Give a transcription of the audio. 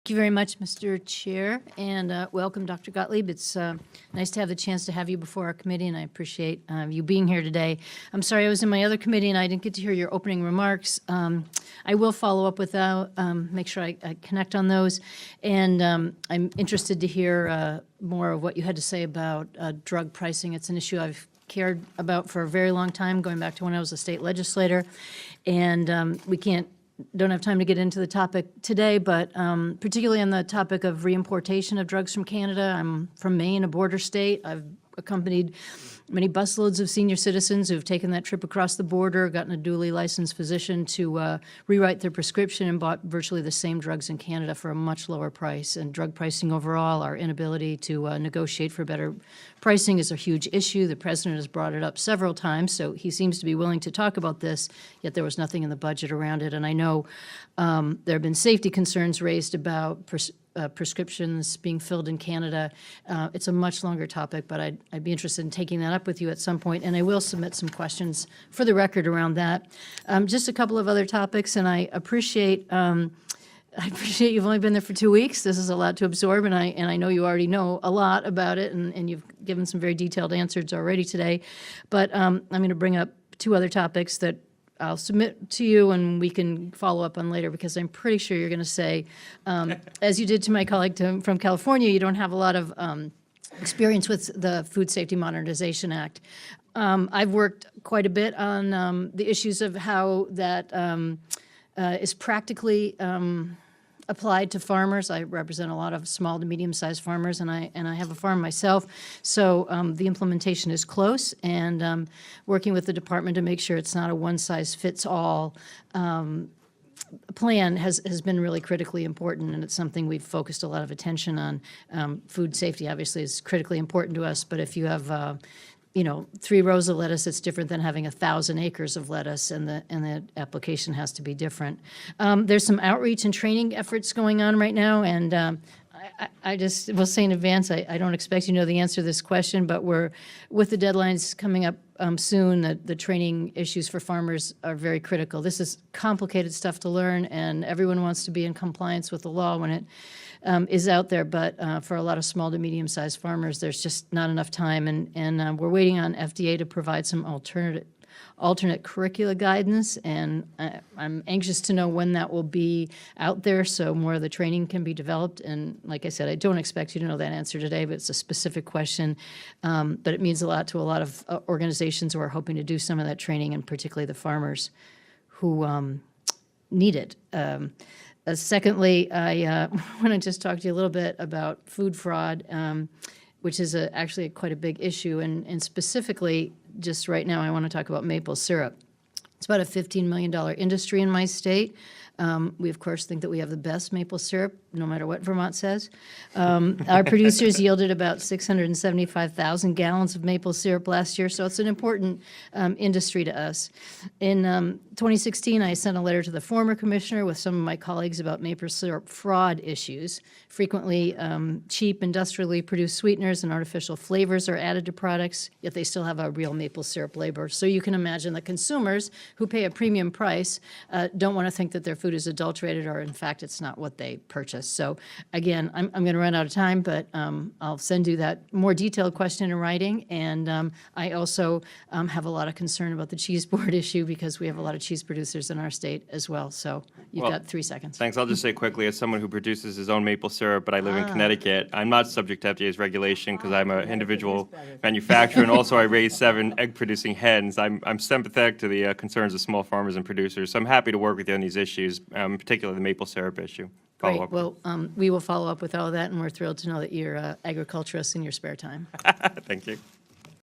Thank you very much, Mr. Chair, and welcome, Dr. Gottlieb. It's nice to have the chance to have you before our committee, and I appreciate you being here today. I'm sorry I was in my other committee and I didn't get to hear your opening remarks. I will follow up with that, make sure I connect on those, and I'm interested to hear more of what you had to say about drug pricing. It's an issue I've cared about for a very long time, going back to when I was a state legislator, and we don't have time to get into the topic today, but particularly on the topic of reimportation of drugs from Canada. I'm from Maine, a border state. I've accompanied many busloads of senior citizens who've taken that trip across the border, gotten a duly licensed physician to rewrite their prescription and bought virtually the same drugs in Canada for a much lower price. And drug pricing overall, our inability to negotiate for better pricing is a huge issue. The president has brought it up several times, so he seems to be willing to talk about this, yet there was nothing in the budget around it. And I know there have been safety concerns raised about prescriptions being filled in Canada. It's a much longer topic, but I'd be interested in taking that up with you at some point, and I will submit some questions for the record around that. Just a couple of other topics, and I appreciate you've only been there for 2 weeks. This is a lot to absorb, and I know you already know a lot about it, and you've given some very detailed answers already today. But I'm going to bring up two other topics that I'll submit to you and we can follow up on later, because I'm pretty sure you're going to say, as you did to my colleague from California, you don't have a lot of experience with the Food Safety Modernization Act. I've worked quite a bit on the issues of how that is practically applied to farmers. I represent a lot of small to medium-sized farmers, and I have a farm myself. So the implementation is close, and working with the department to make sure it's not a one-size-fits-all plan has been really critically important, and it's something we've focused a lot of attention on. Food safety obviously is critically important to us, but if you have 3 rows of lettuce, it's different than having 1,000 acres of lettuce, and the application has to be different. There's some outreach and training efforts going on right now, and I just will say in advance, I don't expect you to know the answer to this question, but we're, with the deadlines coming up soon, the training issues for farmers are very critical. This is complicated stuff to learn, and everyone wants to be in compliance with the law when it is out there, but for a lot of small to medium-sized farmers, there's just not enough time, and we're waiting on FDA to provide some alternate curricula guidance, and I'm anxious to know when that will be out there so more of the training can be developed. And like I said, I don't expect you to know that answer today, but it's a specific question, but it means a lot to a lot of organizations who are hoping to do some of that training, and particularly the farmers who need it. Secondly, I want to just talk to you a little bit about food fraud, which is actually quite a big issue. And specifically, just right now, I want to talk about maple syrup. It's about a $15 million industry in my state. We, of course, think that we have the best maple syrup, no matter what Vermont says. Our producers yielded about 675,000 gallons of maple syrup last year, so it's an important industry to us. In 2016, I sent a letter to the former commissioner with some of my colleagues about maple syrup fraud issues. Frequently, cheap, industrially produced sweeteners and artificial flavors are added to products, yet they still have a real maple syrup label. So you can imagine that consumers who pay a premium price don't want to think that their food is adulterated, or in fact it's not what they purchase. So again, I'm going to run out of time, but I'll send you that more detailed question in writing. And I also have a lot of concern about the cheese board issue, because we have a lot of cheese producers in our state as well. So you've got 3 seconds. Thanks. I'll just say quickly, as someone who produces his own maple syrup, but I live in Connecticut, I'm not subject to FDA's regulation because I'm an individual manufacturer, and also I raise 7 egg-producing hens. I'm sympathetic to the concerns of small farmers and producers, so I'm happy to work with you on these issues, particularly the maple syrup issue. Great. Well, we will follow up with all of that, and we're thrilled to know that you're agriculturist in your spare time. Thank you.